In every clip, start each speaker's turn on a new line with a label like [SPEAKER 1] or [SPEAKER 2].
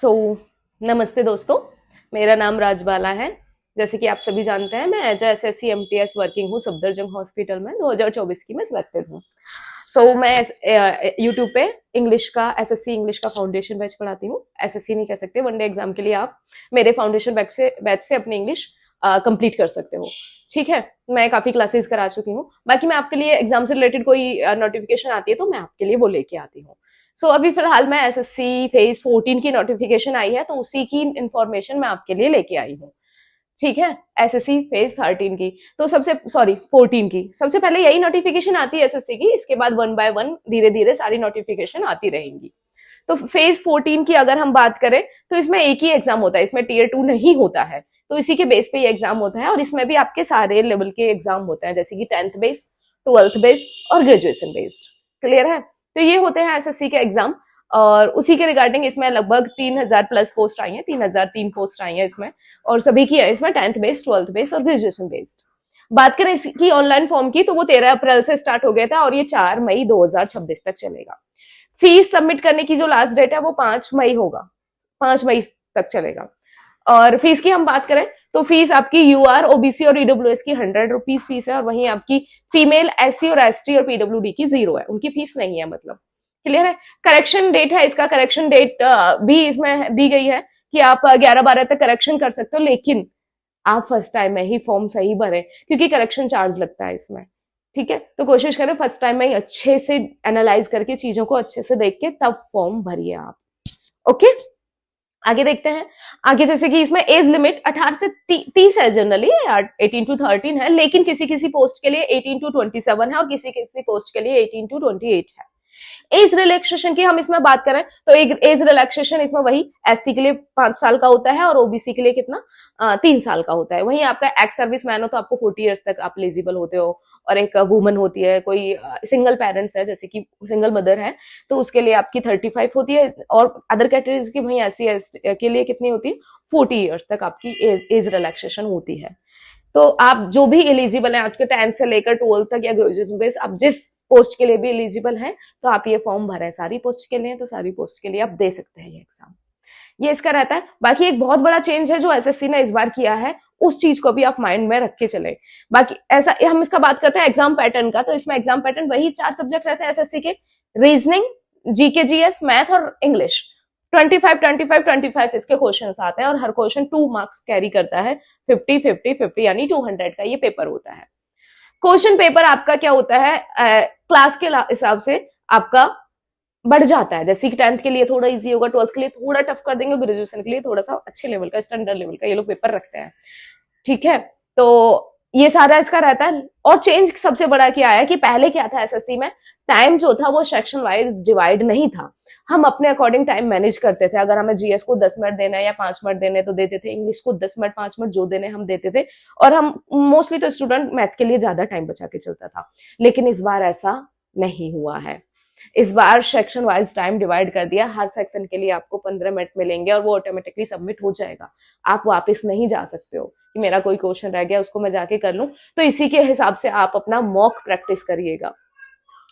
[SPEAKER 1] सो नमस्ते दोस्तों, मेरा नाम राजबाला है। जैसे कि आप सभी जानते हैं, मैं एज एसएससी एमटीएस वर्किंग हूँ सफदरजंग हॉस्पिटल में। 2024 की मैं सिलेक्टेड हूँ। मैं यूट्यूब पे इंग्लिश का एसएससी इंग्लिश का फाउंडेशन बैच पढ़ाती हूँ। एसएससी नहीं कह सकते, वनडे एग्जाम के लिए आप मेरे फाउंडेशन बैच से अपनी इंग्लिश कंप्लीट कर सकते हो। ठीक है, मैं काफी क्लासेस करा चुकी हूँ। बाकी मैं आपके लिए एग्जाम से रिलेटेड कोई नोटिफिकेशन आती है तो मैं आपके लिए वो लेके आती हूँ। अभी फिलहाल मैं एसएससी फेज 14 की नोटिफिकेशन आई है, तो उसी की इंफॉर्मेशन मैं आपके लिए लेके आई हूँ। ठीक है, एसएससी फेज 13 की, तो सबसे 14 की सबसे पहले यही नोटिफिकेशन आती है एसएससी की। इसके बाद वन बाय वन धीरे धीरे सारी नोटिफिकेशन आती रहेंगी। तो फेज 14 की अगर हम बात करें तो इसमें एक ही एग्जाम होता है, इसमें टीयर 2 नहीं होता है। तो इसी के बेस पे ये एग्जाम होता है, और इसमें भी आपके सारे लेवल के एग्जाम होते हैं, जैसे कि 10th बेस्ड, 12th बेस्ड और ग्रेजुएशन बेस्ड। क्लियर है? तो ये होते हैं एसएससी के एग्जाम। और उसी के रिगार्डिंग इसमें लगभग 3000 प्लस पोस्ट आई है, 3003 पोस्ट आई है इसमें। और सभी की है इसमें 10th बेस्ड, 12th बेस्ड और ग्रेजुएशन बेस्ड। बात करें इसकी ऑनलाइन फॉर्म की, तो वो 13 अप्रैल से स्टार्ट हो गया था और ये 4 मई 2026 तक चलेगा। फीस सबमिट करने की जो लास्ट डेट है वो 5 मई होगा, 5 मई तक चलेगा। और फीस की हम बात करें तो फीस आपकी यूआर, ओबीसी और ईडब्ल्यूएस की 100 रुपीज फीस है, और वहीं आपकी फीमेल, एससी और एसटी और पीडब्ल्यूडी की 0 है, उनकी फीस नहीं है। मतलब क्लियर है? करेक्शन डेट है इसका, करेक्शन डेट भी इसमें दी गई है कि आप 11-12 तक करेक्शन कर सकते हो, लेकिन आप फर्स्ट टाइम में ही फॉर्म सही भरें, क्योंकि करेक्शन चार्ज लगता है इसमें। ठीक है, तो कोशिश करें फर्स्ट टाइम में ही अच्छे से एनालाइज करके, चीजों को अच्छे से देख के तब फॉर्म भरिए आप। ओके, आगे देखते हैं। आगे जैसे कि इसमें एज लिमिट 18 से 30 है, जनरली 18 to 13 है, लेकिन किसी किसी पोस्ट के लिए 18 to 27 है और किसी किसी पोस्ट के लिए 18 to 28 है। एज रिलैक्सेशन की हम इसमें बात करें तो एज रिलैक्सेशन इसमें वही एससी के लिए 5 साल का होता है और ओबीसी के लिए कितना 3 साल का होता है। वहीं आपका एक्स सर्विस मैन हो तो आपको 40 इयर्स तक आप एलिजिबल होते हो। और एक वुमन होती है, कोई सिंगल पेरेंट्स है, जैसे कि सिंगल मदर है, तो उसके लिए आपकी 35 होती है। और अदर कैटेगरीज की वहीं एससी के लिए कितनी होती है, 40 इयर्स तक आपकी एज रिलैक्सेशन होती है। तो आप जो भी एलिजिबल है, आपके 10th से लेकर 12th तक या ग्रेजुएशन बेस, आप जिस पोस्ट के लिए भी एलिजिबल हैं, तो आप ये फॉर्म भरें। सारी पोस्ट के लिए तो सारी पोस्ट के लिए आप दे सकते हैं ये एग्जाम, ये इसका रहता है। बाकी एक बहुत बड़ा चेंज है जो एसएससी ने इस बार किया है, उस चीज को भी आप माइंड में रख के चले। बाकी ऐसा हम इसका बात करते हैं एग्जाम पैटर्न का, तो इसमें एग्जाम पैटर्न वही 4 सब्जेक्ट रहते हैं एसएससी के, रीजनिंग, जीके जीएस, मैथ और इंग्लिश। 25 इसके क्वेश्चन आते हैं और हर क्वेश्चन 2 मार्क्स कैरी करता है। 50 यानी 200 का ये पेपर होता है। क्वेश्चन पेपर आपका क्या होता है, क्लास के हिसाब से आपका बढ़ जाता है। जैसे कि 10th के लिए थोड़ा इजी होगा, 12th के लिए थोड़ा टफ कर देंगे, ग्रेजुएशन के लिए थोड़ा सा अच्छे लेवल का, स्टैंडर्ड लेवल का ये लोग पेपर रखते हैं। ठीक है, तो ये सारा इसका रहता है। और चेंज सबसे बड़ा क्या है कि पहले क्या था एसएससी में, टाइम जो था वो सेक्शन वाइज डिवाइड नहीं था। हम अपने अकॉर्डिंग टाइम मैनेज करते थे। अगर हमें जीएस को 10 मिनट देना है या 5 मिनट देने तो देते थे, इंग्लिश को 10 मिनट 5 मिनट जो देने हम देते थे। और हम मोस्टली तो स्टूडेंट मैथ के लिए ज्यादा टाइम बचा के चलता था। लेकिन इस बार ऐसा नहीं हुआ है। इस बार सेक्शन वाइज टाइम डिवाइड कर दिया। हर सेक्शन के लिए आपको 15 मिनट मिलेंगे और वो ऑटोमेटिकली सबमिट हो जाएगा। आप वापस नहीं जा सकते हो कि मेरा कोई क्वेश्चन रह गया उसको मैं जाके कर लूं। तो इसी के हिसाब से आप अपना मॉक प्रैक्टिस करिएगा।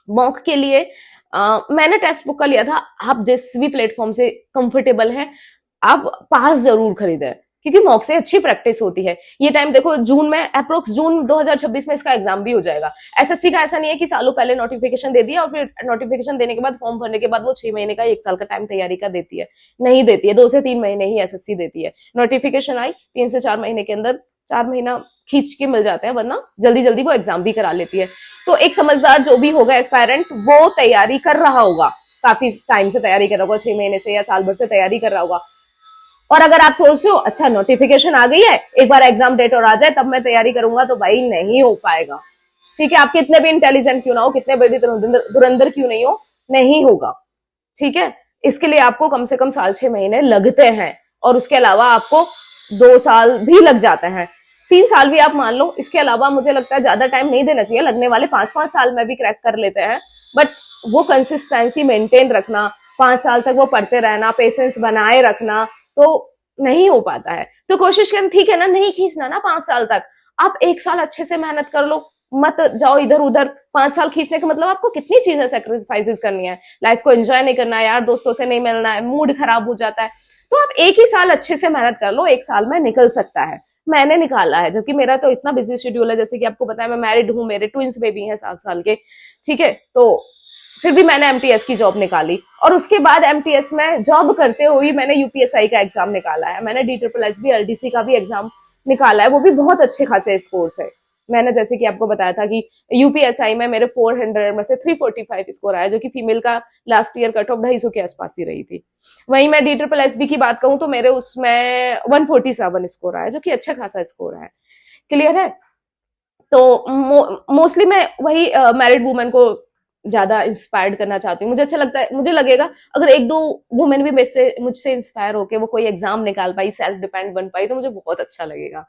[SPEAKER 1] मॉक के लिए मैंने टेक्स्ट बुक का लिया था। आप जिस भी प्लेटफॉर्म से कंफर्टेबल हैं, आप पास जरूर खरीदें, क्योंकि मॉक से अच्छी प्रैक्टिस होती है। ये टाइम देखो, जून में अप्रोक्स जून 2026 में इसका एग्जाम भी हो जाएगा। एसएससी का ऐसा नहीं है कि सालों पहले नोटिफिकेशन दे दिया और फिर नोटिफिकेशन देने के बाद फॉर्म भरने के बाद वो 6 महीने का 1 साल का टाइम तैयारी का देती है। नहीं देती है, 2 से 3 महीने ही एसएससी देती है। नोटिफिकेशन आई 3 से 4 महीने के अंदर, 4 महीना खींच के मिल जाते हैं, वरना जल्दी जल्दी वो एग्जाम भी करा लेती है। तो एक समझदार जो भी होगा एस्पायरेंट, वो तैयारी कर रहा होगा, काफी टाइम से तैयारी कर रहा होगा, 6 महीने से या साल भर से तैयारी कर रहा होगा। और अगर आप सोच रहे हो अच्छा नोटिफिकेशन आ गई है, एक बार एग्जाम डेट और आ जाए तब मैं तैयारी करूंगा, तो भाई नहीं हो पाएगा। ठीक है, आप कितने भी इंटेलिजेंट क्यों ना हो, कितने बड़े धुरंधर क्यों नहीं हो, नहीं होगा। ठीक है, इसके लिए आपको कम से कम 6 महीने लगते हैं, और उसके अलावा आपको 2 साल भी लग जाते हैं, 3 साल भी आप मान लो। इसके अलावा मुझे लगता है ज्यादा टाइम नहीं देना चाहिए। लगने वाले 5-5 साल में भी क्रैक कर लेते हैं, बट वो कंसिस्टेंसी मेंटेन रखना, 5 साल तक वो पढ़ते रहना, पेशेंस बनाए रखना, तो नहीं हो पाता है। तो कोशिश करें, ठीक है ना, नहीं खींचना ना 5 साल तक, आप 1 साल अच्छे से मेहनत कर लो, मत जाओ इधर उधर। 5 साल खींचने का मतलब आपको कितनी चीजें सेक्रीफाइसेस करनी है, लाइफ को एंजॉय नहीं करना है, यार दोस्तों से नहीं मिलना है, मूड खराब हो जाता है। तो आप एक ही साल अच्छे से मेहनत कर लो, एक साल में निकल सकता है। मैंने निकाला है, जबकि मेरा तो इतना बिजी शेड्यूल है, जैसे कि आपको पता है मैं मैरिड हूँ, मेरे ट्विंस बेबी हैं 7 साल के, ठीक है। तो फिर भी मैंने एमटीएस की जॉब निकाली, और उसके बाद एमटीएस में जॉब करते हुए मैंने यूपीएसआई का एग्जाम निकाला है, मैंने DSSS एलडीसी का भी एग्जाम निकाला है, वो भी बहुत अच्छे खासे स्कोर है। मैंने जैसे कि आपको बताया था कि यूपीएसआई में मेरे 400 में से 345 स्कोर आया, जो कि फीमेल का लास्ट ईयर कट ऑफ 250 के आसपास ही रही थी। वहीं मैं DSSB की बात कहूं तो मेरे उसमें 147 स्कोर आया, जो कि अच्छा खासा स्कोर है। क्लियर है। तो मोस्टली मैं वही मैरिड वुमेन को ज्यादा इंस्पायर्ड करना चाहती हूँ। मुझे अच्छा लगता है, मुझे लगेगा अगर एक दो वुमेन भी मुझसे इंस्पायर होके वो कोई एग्जाम निकाल पाई, सेल्फ डिपेंड बन पाई, तो मुझे बहुत अच्छा लगेगा।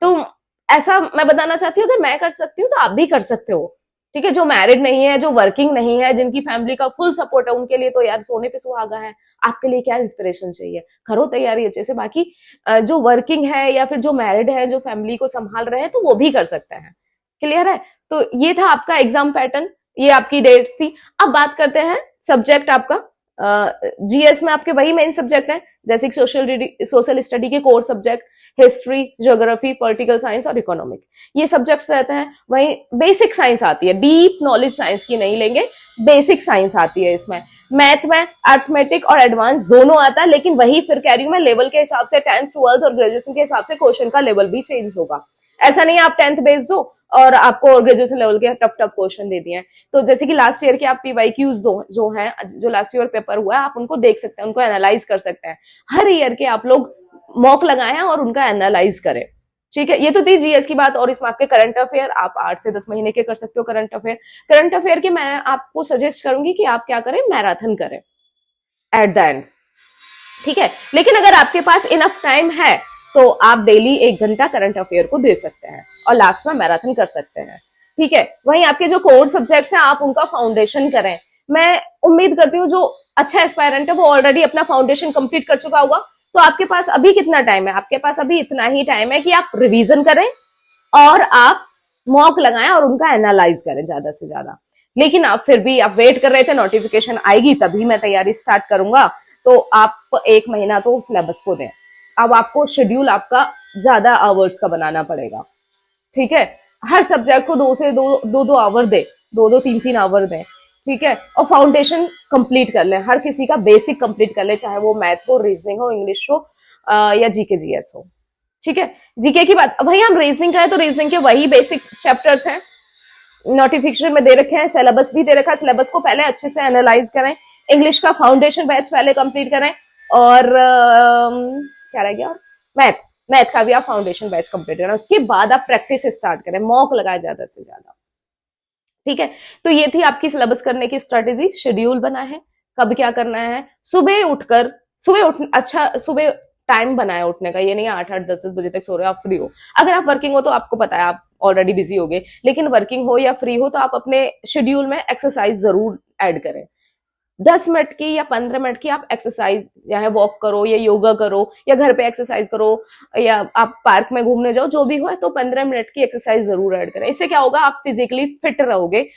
[SPEAKER 1] तो ऐसा मैं बताना चाहती हूँ, अगर मैं कर सकती हूँ तो आप भी कर सकते हो। ठीक है, जो मैरिड नहीं है, जो वर्किंग नहीं है, जिनकी फैमिली का फुल सपोर्ट है, उनके लिए तो यार सोने पे सुहागा है। आपके लिए क्या इंस्पिरेशन चाहिए, करो तैयारी अच्छे से। बाकी जो वर्किंग है या फिर जो मैरिड है, जो फैमिली को संभाल रहे हैं, तो वो भी कर सकते हैं। क्लियर है। तो ये था आपका एग्जाम पैटर्न, ये आपकी डेट्स थी। अब बात करते हैं सब्जेक्ट आपका। जीएस में आपके वही मेन सब्जेक्ट है, जैसे कि सोशल स्टडी के core subject, history, geography, political science और इकोनॉमिक, ये सब्जेक्ट्स रहते हैं। वहीं बेसिक साइंस आती है, डीप नॉलेज साइंस की नहीं लेंगे, बेसिक साइंस आती है इसमें। मैथ में अर्थमेटिक और एडवांस दोनों आता है, लेकिन वही फिर कह रही हूं मैं, लेवल के हिसाब से 10th 12th और ग्रेजुएशन के हिसाब से क्वेश्चन का लेवल भी चेंज होगा। ऐसा नहीं है आप 10th बेस्ड हो और आपको ग्रेजुएशन लेवल के टफ टफ क्वेश्चन दे दिए हैं। तो जैसे कि लास्ट ईयर के आप पीवाईक्यूज जो है, जो लास्ट ईयर पेपर हुआ है, आप उनको देख सकते हैं, उनको एनालाइज कर सकते हैं। हर ईयर के आप लोग मॉक लगाए हैं और उनका एनालाइज करें। ठीक है, ये तो थी जीएस की बात। और इसमें आपके करंट अफेयर आप 8 से 10 महीने के कर सकते हो। करंट अफेयर के मैं आपको सजेस्ट करूंगी कि आप क्या करें, मैराथन करें एट द एंड। ठीक है, लेकिन अगर आपके पास इनफ टाइम है तो आप डेली 1 घंटा करंट अफेयर को दे सकते हैं और लास्ट में मैराथन कर सकते हैं। ठीक है, वहीं आपके जो कोर सब्जेक्ट्स हैं आप उनका फाउंडेशन करें। मैं उम्मीद करती हूँ जो अच्छा एस्पायरेंट है वो ऑलरेडी अपना फाउंडेशन कंप्लीट कर चुका होगा। तो आपके पास अभी कितना टाइम है, आपके पास अभी इतना ही टाइम है कि आप रिवीजन करें और आप मॉक लगाएं और उनका एनालाइज करें ज्यादा से ज्यादा। लेकिन आप फिर भी आप वेट कर रहे थे नोटिफिकेशन आएगी तभी मैं तैयारी स्टार्ट करूंगा, तो आप 1 महीना तो सिलेबस को दें। अब आपको शेड्यूल आपका ज्यादा आवर्स का बनाना पड़ेगा। ठीक है, हर सब्जेक्ट को 2 आवर दे, 3 आवर दें। ठीक है, और फाउंडेशन कंप्लीट कर ले, हर किसी का बेसिक कंप्लीट कर ले, चाहे वो मैथ हो, रीजनिंग हो, इंग्लिश हो या जीके जीएस हो। ठीक है, जीके की बात वही हम रीजनिंग का है तो रीजनिंग के वही बेसिक चैप्टर्स हैं, नोटिफिकेशन में दे रखे हैं, सिलेबस भी दे रखा है। सिलेबस को पहले अच्छे से एनालाइज करें, इंग्लिश का फाउंडेशन बैच पहले कंप्लीट करें, और क्या रह गया, मैथ का भी आप फाउंडेशन बैच कंप्लीट करें। उसके बाद आप प्रैक्टिस स्टार्ट करें, मॉक लगाए ज्यादा से ज्यादा। ठीक है, तो ये थी आपकी सिलेबस करने की स्ट्रेटेजी। शेड्यूल बना है, कब क्या करना है, सुबह टाइम बनाया उठने का, ये नहीं 8-8 10-10 बजे तक सो रहे हो, आप फ्री हो। अगर आप वर्किंग हो तो आपको पता है आप ऑलरेडी बिजी हो गए, लेकिन वर्किंग हो या फ्री हो तो आप अपने शेड्यूल में एक्सरसाइज जरूर ऐड करें। 10 मिनट की या 15 मिनट की आप एक्सरसाइज, या वॉक करो या योगा करो या घर पे एक्सरसाइज करो या आप पार्क में घूमने जाओ, जो भी हो, तो 15 मिनट की एक्सरसाइज जरूर ऐड करें। इससे क्या होगा, आप फिजिकली फिट रहोगे।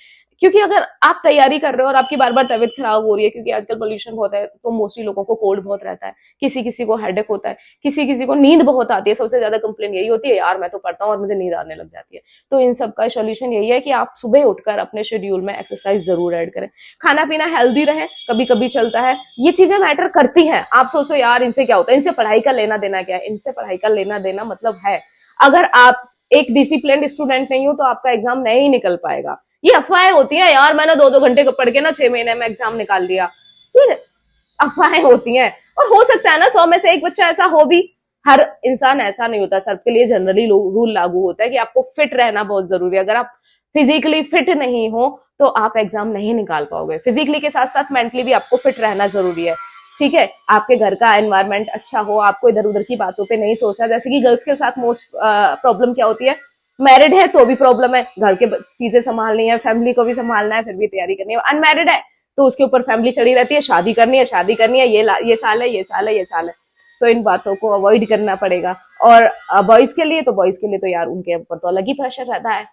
[SPEAKER 1] क्योंकि अगर आप तैयारी कर रहे हो और आपकी बार बार तबीयत खराब हो रही है, क्योंकि आजकल पोल्यूशन बहुत है तो मोस्टली लोगों को कोल्ड बहुत रहता है, किसी किसी को हेडेक होता है, किसी किसी को नींद बहुत आती है। सबसे ज्यादा कंप्लेन यही होती है, यार मैं तो पढ़ता हूँ और मुझे नींद आने लग जाती है। तो इन सब का सोल्यूशन यही है कि आप सुबह उठकर अपने शेड्यूल में एक्सरसाइज जरूर ऐड करें। खाना पीना हेल्दी रहे, कभी कभी चलता है, ये चीजें मैटर करती हैं। आप सोचते हो यार इनसे क्या होता है, इनसे पढ़ाई का लेना देना क्या है, इनसे पढ़ाई का लेना देना मतलब है। अगर आप एक डिसिप्लिन स्टूडेंट नहीं हो तो आपका एग्जाम नहीं निकल पाएगा। ये अफवाहें होती हैं, यार मैंने 2-2 घंटे पढ़ के ना 6 महीने में एग्जाम निकाल लिया, ये अफवाहें होती हैं। और हो सकता है ना 100 में से एक बच्चा ऐसा हो भी, हर इंसान ऐसा नहीं होता, सबके लिए जनरली रूल लागू होता है कि आपको फिट रहना बहुत जरूरी है। अगर आप फिजिकली फिट नहीं हो तो आप एग्जाम नहीं निकाल पाओगे। फिजिकली के साथ साथ मेंटली भी आपको फिट रहना जरूरी है। ठीक है, आपके घर का एनवायरमेंट अच्छा हो, आपको इधर उधर की बातों पे नहीं सोचना। जैसे कि गर्ल्स के साथ मोस्ट प्रॉब्लम क्या होती है, मैरिड है तो भी प्रॉब्लम है, घर के चीजें संभालनी है, फैमिली को भी संभालना है, फिर भी तैयारी करनी है। अनमैरिड है तो उसके ऊपर फैमिली चढ़ी रहती है, शादी करनी है, शादी करनी है, ये साल है, ये साल है, ये साल है। तो इन बातों को अवॉइड करना पड़ेगा। और बॉयज के लिए तो यार उनके ऊपर तो अलग ही प्रेशर रहता है,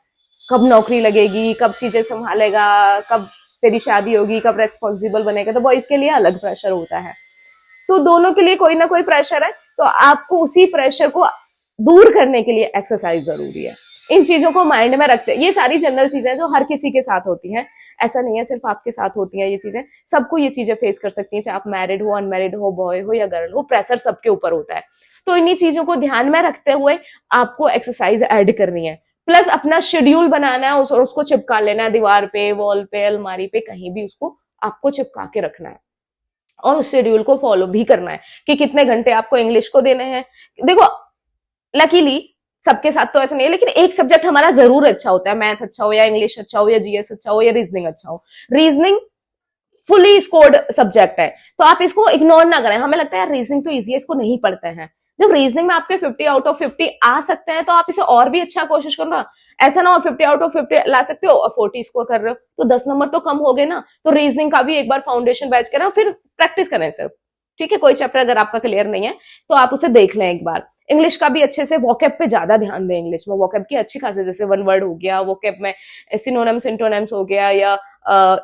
[SPEAKER 1] कब नौकरी लगेगी, कब चीजें संभालेगा, कब तेरी शादी होगी, कब रेस्पॉन्सिबल बनेगा। तो बॉयज के लिए अलग प्रेशर होता है। तो दोनों के लिए कोई ना कोई प्रेशर है, तो आपको उसी प्रेशर को दूर करने के लिए एक्सरसाइज जरूरी है। इन चीजों को माइंड में रखते, ये सारी जनरल चीजें जो हर किसी के साथ होती हैं, ऐसा नहीं है सिर्फ आपके साथ होती हैं ये चीजें, सबको ये चीजें फेस कर सकती हैं, चाहे आप मैरिड हो, अनमैरिड हो, बॉय हो या गर्ल हो, प्रेशर सबके ऊपर होता है। तो इन्हीं चीजों को ध्यान में रखते हुए आपको एक्सरसाइज ऐड करनी है, प्लस अपना शेड्यूल बनाना है और उसको चिपका लेना है दीवार पे, वॉल पे, अलमारी पे, कहीं भी उसको आपको चिपका के रखना है और उस शेड्यूल को फॉलो भी करना है कि कितने घंटे आपको इंग्लिश को देने हैं। देखो लकीली सबके साथ तो ऐसा नहीं है, लेकिन एक सब्जेक्ट हमारा जरूर अच्छा होता है, मैथ अच्छा हो या इंग्लिश अच्छा हो या जीएस अच्छा हो या रीजनिंग अच्छा हो। रीजनिंग फुली स्कोर्ड सब्जेक्ट है, तो आप इसको इग्नोर ना करें। हमें लगता है यार रीजनिंग तो इजी है, इसको नहीं पढ़ते हैं। जब रीजनिंग में आपके 50 आउट ऑफ 50 आ सकते हैं तो आप इसे और भी अच्छा कोशिश करो ना। ऐसा ना हो 50 आउट ऑफ 50 ला सकते हो और 40 स्कोर कर रहे हो तो 10 नंबर तो कम हो गए ना। तो रीजनिंग का भी एक बार फाउंडेशन बैच करें, फिर प्रैक्टिस करें सिर्फ। ठीक है, कोई चैप्टर अगर आपका क्लियर नहीं है तो आप उसे देख लें एक बार। इंग्लिश का भी अच्छे से वोकैब पे ज्यादा ध्यान दें। इंग्लिश में वोकैब की अच्छी खासी, जैसे वन वर्ड हो गया, वोकैब में सिनोनिम्स सिंटोनिम्स हो गया या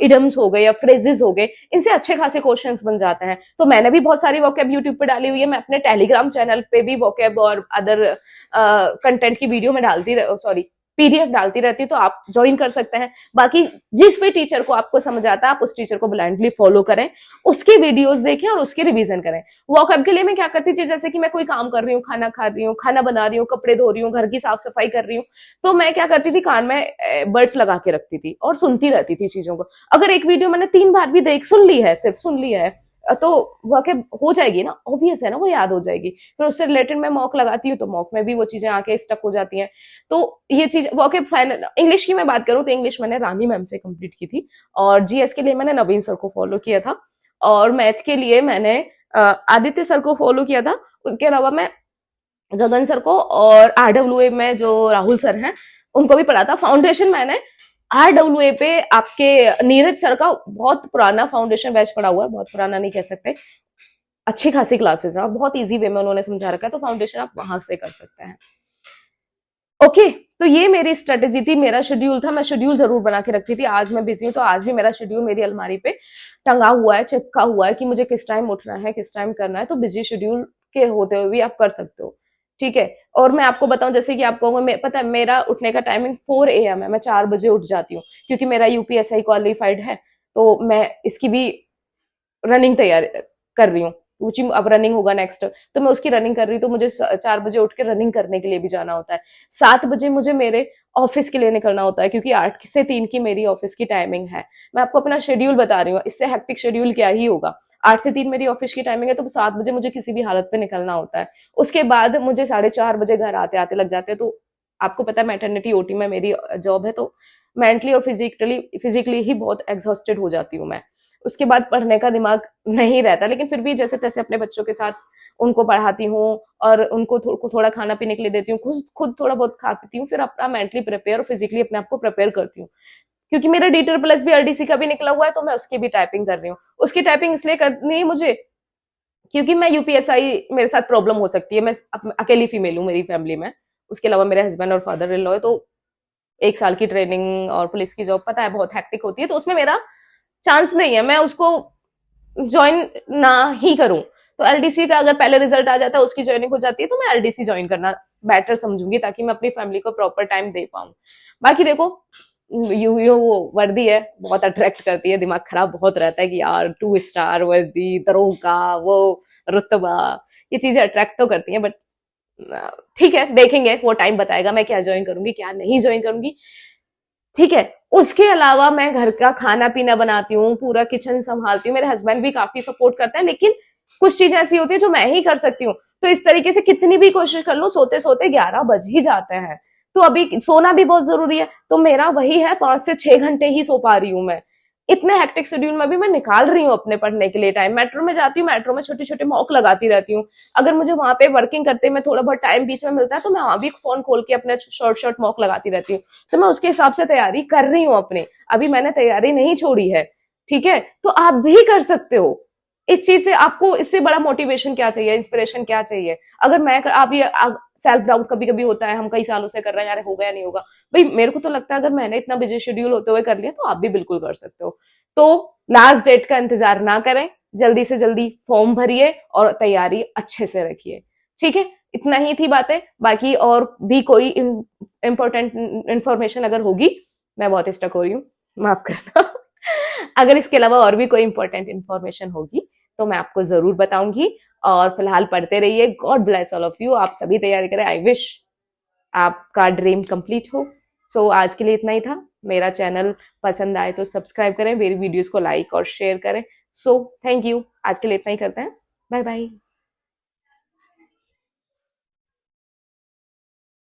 [SPEAKER 1] इडम्स हो गए या फ्रेजेस हो गए, इनसे अच्छे खासे क्वेश्चंस बन जाते हैं। तो मैंने भी बहुत सारी वोकैब यूट्यूब पे डाली हुई है, मैं अपने टेलीग्राम चैनल पे भी वोकैब और अदर कंटेंट की वीडियो में डालती, सॉरी पीडीएफ डालती रहती हूँ, तो आप ज्वाइन कर सकते हैं। बाकी जिस भी टीचर को आपको समझ आता है आप उस टीचर को ब्लाइंडली फॉलो करें, उसके वीडियोस देखें और उसकी रिवीजन करें। वॉकअप के लिए मैं क्या करती थी, जैसे कि मैं कोई काम कर रही हूँ, खाना खा रही हूँ, खाना बना रही हूँ, कपड़े धो रही हूँ, घर की साफ सफाई कर रही हूँ, तो मैं क्या करती थी, कान में बर्ड्स लगा के रखती थी और सुनती रहती थी चीजों को। अगर एक वीडियो मैंने 3 बार भी सुन ली है, सिर्फ सुन ली है, तो वॉकअप हो जाएगी ना, ऑब्वियस है ना, वो याद हो जाएगी। फिर उससे रिलेटेड मैं मॉक लगाती हूँ तो मॉक में भी वो चीजें आके स्टक हो जाती हैं। तो ये चीज वॉकअप फाइनल। इंग्लिश की मैं बात करूँ तो इंग्लिश मैंने रानी मैम से कंप्लीट की थी और जीएस के लिए मैंने नवीन सर को फॉलो किया था और मैथ के लिए मैंने आदित्य सर को फॉलो किया था। उसके अलावा मैं गगन सर को और आरडब्ल्यूए में जो राहुल सर हैं उनको भी पढ़ा था। फाउंडेशन मैंने आरडब्ल्यूए पे आपके नीरज सर का बहुत पुराना फाउंडेशन बैच पढ़ा हुआ है, बहुत पुराना नहीं कह सकते, अच्छी खासी क्लासेस है और बहुत इजी वे में उन्होंने समझा रखा है, तो फाउंडेशन आप वहां से कर सकते हैं। ओके, तो ये मेरी स्ट्रेटेजी थी, मेरा शेड्यूल था, मैं शेड्यूल जरूर बना के रखती थी। आज मैं बिजी हूँ तो आज भी मेरा शेड्यूल मेरी अलमारी पे टंगा हुआ है, चिपका हुआ है कि मुझे किस टाइम उठना है, किस टाइम करना है। तो बिजी शेड्यूल के होते हुए भी आप कर सकते हो, ठीक है। और मैं आपको बताऊं, जैसे कि आपको पता है मेरा उठने का टाइमिंग 4 AM है, मैं 4 बजे उठ जाती हूँ क्योंकि मेरा यूपीएसआई क्वालिफाइड है, तो मैं इसकी भी रनिंग तैयार कर रही हूँ। अब रनिंग होगा नेक्स्ट, तो मैं उसकी रनिंग कर रही हूँ, तो मुझे 4 बजे उठ के रनिंग करने के लिए भी जाना होता है। 7 बजे मुझे मेरे ऑफिस के लिए निकलना होता है क्योंकि 8 से 3 की मेरी ऑफिस की टाइमिंग है। मैं आपको अपना शेड्यूल बता रही हूँ, इससे हेक्टिक शेड्यूल क्या ही होगा। 8 से 3 मेरी ऑफिस की टाइमिंग है, तो 7 बजे मुझे किसी भी हालत पे निकलना होता है। उसके बाद मुझे 4:30 बजे घर आते आते लग जाते हैं। तो आपको पता है मैटरनिटी ओटी में मेरी जॉब है, तो मेंटली और फिजिकली ही बहुत एग्जॉस्टेड हो जाती हूँ मैं। उसके बाद पढ़ने का दिमाग नहीं रहता, लेकिन फिर भी जैसे तैसे अपने बच्चों के साथ उनको पढ़ाती हूँ और उनको थोड़ा खाना पीने के लिए देती हूँ, खुद थोड़ा बहुत खा पीती हूँ, फिर अपना मेंटली प्रिपेयर और फिजिकली अपने आप को प्रिपेयर करती हूँ। क्योंकि मेरा D++ भी RDC का भी निकला हुआ है, तो मैं उसकी भी टाइपिंग कर रही हूँ। उसकी टाइपिंग इसलिए करनी है मुझे क्योंकि मैं यूपीएसआई, मेरे साथ प्रॉब्लम हो सकती है, मैं अकेली फीमेल हूँ मेरी फैमिली में, उसके अलावा मेरे हस्बैंड और फादर इन लॉ है, तो 1 साल की ट्रेनिंग और पुलिस की जॉब पता है बहुत हेक्टिक होती है, तो उसमें मेरा चांस नहीं है मैं उसको ज्वाइन ना ही करूं। तो एलडीसी का अगर पहले रिजल्ट आ जाता है, उसकी ज्वाइनिंग हो जाती है, तो मैं एलडीसी ज्वाइन करना बेटर समझूंगी ताकि मैं अपनी फैमिली को प्रॉपर टाइम दे पाऊं। बाकी देखो यू वो वर्दी है, बहुत अट्रैक्ट करती है, दिमाग खराब बहुत रहता है कि यार 2 स्टार वर्दी, दरोगा, वो रुतबा, ये चीजें अट्रैक्ट तो करती हैं, बट ठीक है, देखेंगे, वो टाइम बताएगा मैं क्या ज्वाइन करूंगी क्या नहीं ज्वाइन करूंगी, ठीक है। उसके अलावा मैं घर का खाना पीना बनाती हूँ, पूरा किचन संभालती हूँ, मेरे हस्बैंड भी काफी सपोर्ट करते हैं, लेकिन कुछ चीजें ऐसी होती है जो मैं ही कर सकती हूँ। तो इस तरीके से कितनी भी कोशिश कर लो, सोते सोते 11 बज ही जाते हैं। तो अभी सोना भी बहुत जरूरी है, तो मेरा वही है 5 से 6 घंटे ही सो पा रही हूँ मैं। इतने हेक्टिक शेड्यूल में भी मैं निकाल रही हूँ अपने पढ़ने के लिए टाइम। मेट्रो में जाती हूँ, मेट्रो में छोटे छोटे मॉक लगाती रहती हूँ। अगर मुझे वहां पे वर्किंग करते में थोड़ा बहुत टाइम बीच में मिलता है, तो मैं वहां भी फोन खोल के अपने शॉर्ट शॉर्ट मॉक लगाती रहती हूँ। तो मैं उसके हिसाब से तैयारी कर रही हूँ अपनी, अभी मैंने तैयारी नहीं छोड़ी है, ठीक है। तो आप भी कर सकते हो इस चीज से। आपको इससे बड़ा मोटिवेशन क्या चाहिए, इंस्पिरेशन क्या चाहिए। अगर मैं आप ये सेल्फ डाउट कभी कभी होता है, हम कई सालों से कर रहे हैं, यार होगा या नहीं होगा, भाई मेरे को तो लगता है अगर मैंने इतना बिजी शेड्यूल होते हुए कर लिया तो आप भी बिल्कुल कर सकते हो। तो लास्ट डेट का इंतजार ना करें, जल्दी से जल्दी फॉर्म भरिए और तैयारी अच्छे से रखिए। ठीक है, इतना ही थी बातें। बाकी और भी कोई इम्पोर्टेंट इंफॉर्मेशन अगर होगी, मैं बहुत स्टक हो रही हूँ, माफ करना। अगर इसके अलावा और भी कोई इंपॉर्टेंट इंफॉर्मेशन होगी तो मैं आपको जरूर बताऊंगी। और फिलहाल पढ़ते रहिए। God bless all of you. आप सभी तैयारी करें। आई विश आपका ड्रीम कंप्लीट हो। सो आज के लिए इतना ही था। मेरा चैनल पसंद आए तो सब्सक्राइब करें, मेरी वीडियोस को लाइक और शेयर करें। So thank you. आज के लिए इतना ही करते हैं। Bye bye.